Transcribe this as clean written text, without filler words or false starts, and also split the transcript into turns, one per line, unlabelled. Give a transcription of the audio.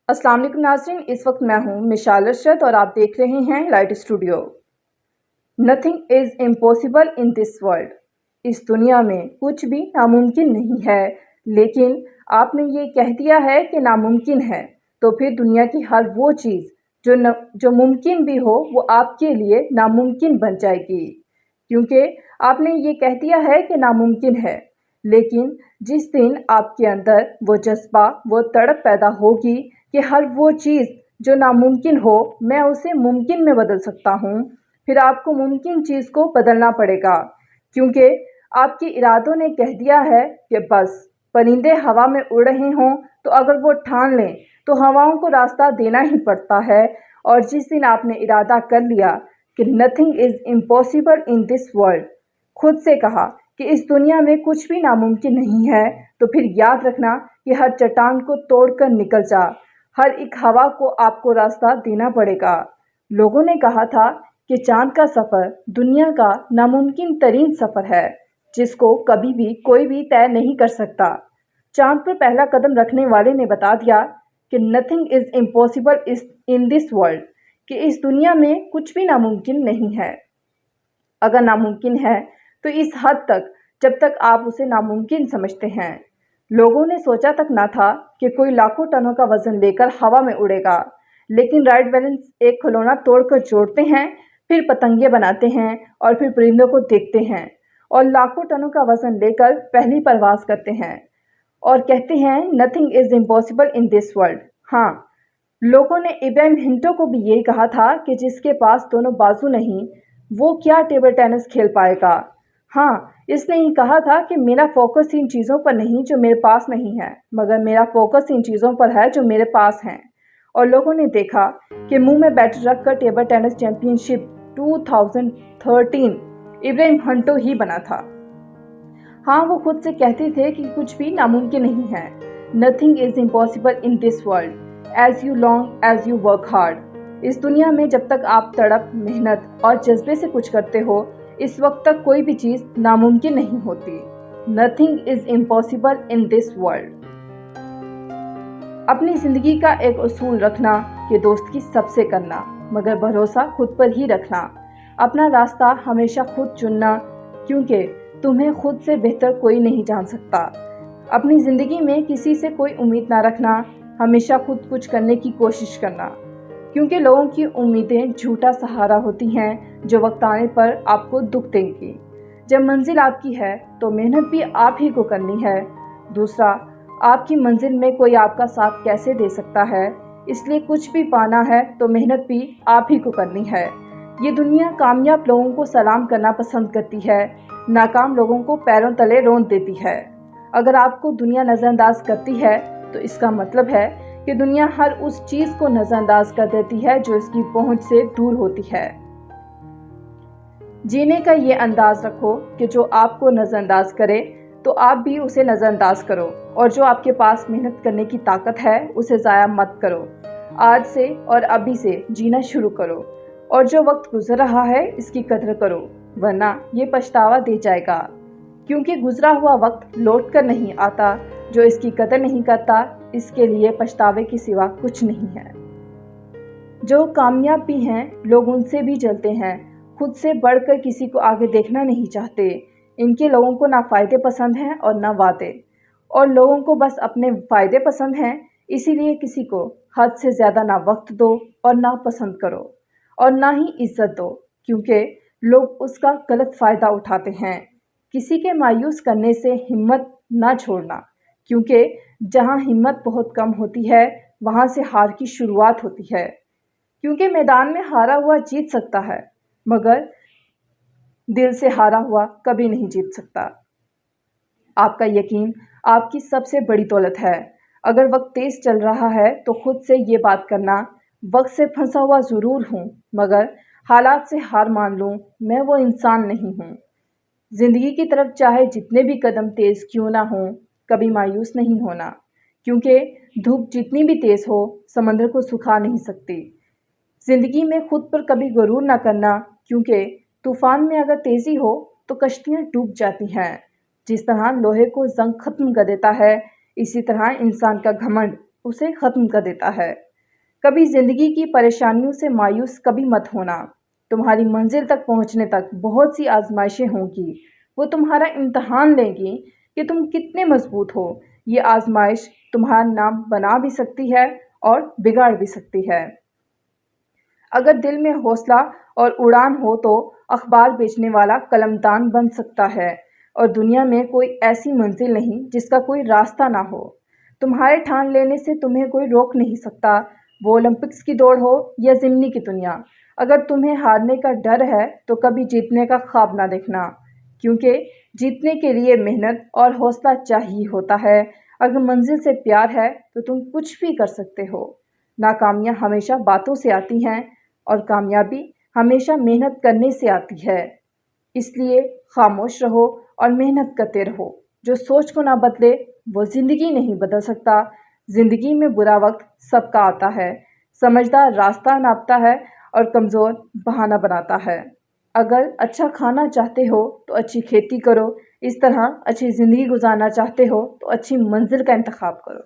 अस्सलाम वालेकुम नाज़रीन, इस वक्त मैं हूँ मिशाल अरशद और आप देख रहे हैं light studio. Nothing is impossible in this world. इस दुनिया में कुछ भी नामुमकिन नहीं है, लेकिन आपने ये कह दिया है कि नामुमकिन है, तो फिर दुनिया की हर वो चीज़ जो मुमकिन भी हो वो आपके लिए नामुमकिन बन जाएगी, क्योंकि आपने ये कह दिया है कि नामुमकिन है। लेकिन जिस दिन आपके अंदर वो जज्बा, वो तड़प पैदा होगी कि हर वो चीज़ जो नामुमकिन हो मैं उसे मुमकिन में बदल सकता हूँ, फिर आपको मुमकिन चीज़ को बदलना पड़ेगा, क्योंकि आपके इरादों ने कह दिया है कि बस परिंदे हवा में उड़ रहे हों तो अगर वो ठान लें तो हवाओं को रास्ता देना ही पड़ता है। और जिस दिन आपने इरादा कर लिया कि nothing is impossible in this world, खुद से कहा कि इस दुनिया में कुछ भी नामुमकिन नहीं है, तो फिर याद रखना कि हर चट्टान को तोड़कर निकल जा, हर एक हवा को आपको रास्ता देना पड़ेगा। लोगों ने कहा था कि चांद का सफ़र दुनिया का नामुमकिन तरीन सफ़र है, जिसको कभी भी कोई भी तय नहीं कर सकता। चांद पर पहला कदम रखने वाले ने बता दिया कि nothing is impossible in this world, कि इस दुनिया में कुछ भी नामुमकिन नहीं है। अगर नामुमकिन है तो इस हद तक जब तक आप उसे नामुमकिन समझते हैं। लोगों ने सोचा तक ना था कि कोई लाखों टनों का वजन लेकर हवा में उड़ेगा, लेकिन राइट बैलेंस एक खिलौना तोड़कर जोड़ते हैं, फिर पतंगे बनाते हैं और फिर परिंदों को देखते हैं और लाखों टनों का वजन लेकर पहली परवाज करते हैं और कहते हैं nothing is impossible in this world. हाँ, लोगों ने इब्राहिम हिंटो को भी यही कहा था कि जिसके पास दोनों बाजू नहीं वो क्या टेबल टेनिस खेल पाएगा। हाँ, इसने ही कहा था कि मेरा फोकस इन चीज़ों पर नहीं जो मेरे पास नहीं है, मगर मेरा फोकस इन चीज़ों पर है जो मेरे पास हैं। और लोगों ने देखा कि मुंह में बैटर रख कर टेबल टेनिस चैंपियनशिप 2013 इब्राहिम हंटो ही बना था। हाँ, वो खुद से कहते थे कि कुछ भी नामुमकिन नहीं है। Nothing is impossible in this world as you long as you work hard. इस दुनिया में जब तक आप तड़प, मेहनत और जज्बे से कुछ करते हो, इस वक्त तक कोई भी चीज़ नामुमकिन नहीं होती। Nothing is impossible in this world. अपनी ज़िंदगी का एक उसूल रखना कि दोस्ती सबसे करना, मगर भरोसा खुद पर ही रखना। अपना रास्ता हमेशा खुद चुनना, क्योंकि तुम्हें खुद से बेहतर कोई नहीं जान सकता। अपनी ज़िंदगी में किसी से कोई उम्मीद ना रखना, हमेशा खुद कुछ करने की कोशिश करना, क्योंकि लोगों की उम्मीदें झूठा सहारा होती हैं जो वक्त आने पर आपको दुख देंगी। जब मंजिल आपकी है तो मेहनत भी आप ही को करनी है। दूसरा, आपकी मंजिल में कोई आपका साथ कैसे दे सकता है, इसलिए कुछ भी पाना है तो मेहनत भी आप ही को करनी है। ये दुनिया कामयाब लोगों को सलाम करना पसंद करती है, नाकाम लोगों को पैरों तले रौंद देती है। अगर आपको दुनिया नज़रअंदाज करती है तो इसका मतलब है कि दुनिया हर उस चीज़ को नज़रअंदाज कर देती है जो इसकी पहुंच से दूर होती है। जीने का ये अंदाज रखो कि जो आपको नज़रअंदाज करे तो आप भी उसे नज़रअंदाज करो, और जो आपके पास मेहनत करने की ताकत है उसे ज़ाया मत करो। आज से और अभी से जीना शुरू करो, और जो वक्त गुजर रहा है इसकी कदर करो, वरना ये पछतावा दे जाएगा, क्योंकि गुजरा हुआ वक्त लौट कर नहीं आता। जो इसकी कदर नहीं करता इसके लिए पछतावे के सिवा कुछ नहीं है। जो कामयाब भी हैं लोग उनसे भी जलते हैं, खुद से बढ़कर किसी को आगे देखना नहीं चाहते। इनके लोगों को ना फ़ायदे पसंद हैं और ना वादे, और लोगों को बस अपने फ़ायदे पसंद हैं, इसीलिए किसी को हद से ज़्यादा ना वक्त दो और ना पसंद करो और ना ही इज्जत दो, क्योंकि लोग उसका गलत फ़ायदा उठाते हैं। किसी के मायूस करने से हिम्मत ना छोड़ना, क्योंकि जहाँ हिम्मत बहुत कम होती है वहाँ से हार की शुरुआत होती है। क्योंकि मैदान में हारा हुआ जीत सकता है, मगर दिल से हारा हुआ कभी नहीं जीत सकता। आपका यकीन आपकी सबसे बड़ी दौलत है। अगर वक्त तेज चल रहा है तो खुद से ये बात करना, वक्त से फंसा हुआ ज़रूर हूँ, मगर हालात से हार मान लूँ, मैं वो इंसान नहीं हूँ। ज़िंदगी की तरफ चाहे जितने भी कदम तेज़ क्यों ना हों, कभी मायूस नहीं होना, क्योंकि धूप जितनी भी तेज़ हो समंदर को सुखा नहीं सकती। ज़िंदगी में खुद पर कभी गुरूर ना करना, क्योंकि तूफ़ान में अगर तेज़ी हो तो कश्तियाँ डूब जाती हैं। जिस तरह लोहे को ज़ंग ख़त्म कर देता है, इसी तरह इंसान का घमंड उसे ख़त्म कर देता है। कभी ज़िंदगी की परेशानियों से मायूस कभी मत होना। तुम्हारी मंजिल तक पहुंचने तक बहुत सी आजमाइशें होंगी। वो तुम्हारा इम्तहान लेंगी कि तुम कितने मजबूत हो। ये आजमाइश तुम्हारा नाम बना भी सकती है और बिगाड़ भी सकती है। अगर दिल में हौसला और उड़ान हो तो अखबार बेचने वाला कलमतान बन सकता है, और दुनिया में कोई ऐसी मंजिल नहीं जिसका कोई रास्ता ना हो। तुम्हारे ठान लेने से तुम्हें कोई रोक नहीं सकता, वो ओलंपिक्स की दौड़ हो या ज़िमनी की दुनिया। अगर तुम्हें हारने का डर है तो कभी जीतने का ख्वाब ना देखना, क्योंकि जीतने के लिए मेहनत और हौसला चाहिए होता है। अगर मंजिल से प्यार है तो तुम कुछ भी कर सकते हो। नाकामियाँ हमेशा बातों से आती हैं और कामयाबी हमेशा मेहनत करने से आती है। इसलिए खामोश रहो और मेहनत करते रहो। जो सोच को ना बदले वो ज़िंदगी नहीं बदल सकता। ज़िंदगी में बुरा वक्त सबका आता है। समझदार रास्ता नापता है और कमज़ोर बहाना बनाता है। अगर अच्छा खाना चाहते हो तो अच्छी खेती करो। इस तरह अच्छी ज़िंदगी गुजारना चाहते हो तो अच्छी मंजिल का इंतखाब करो।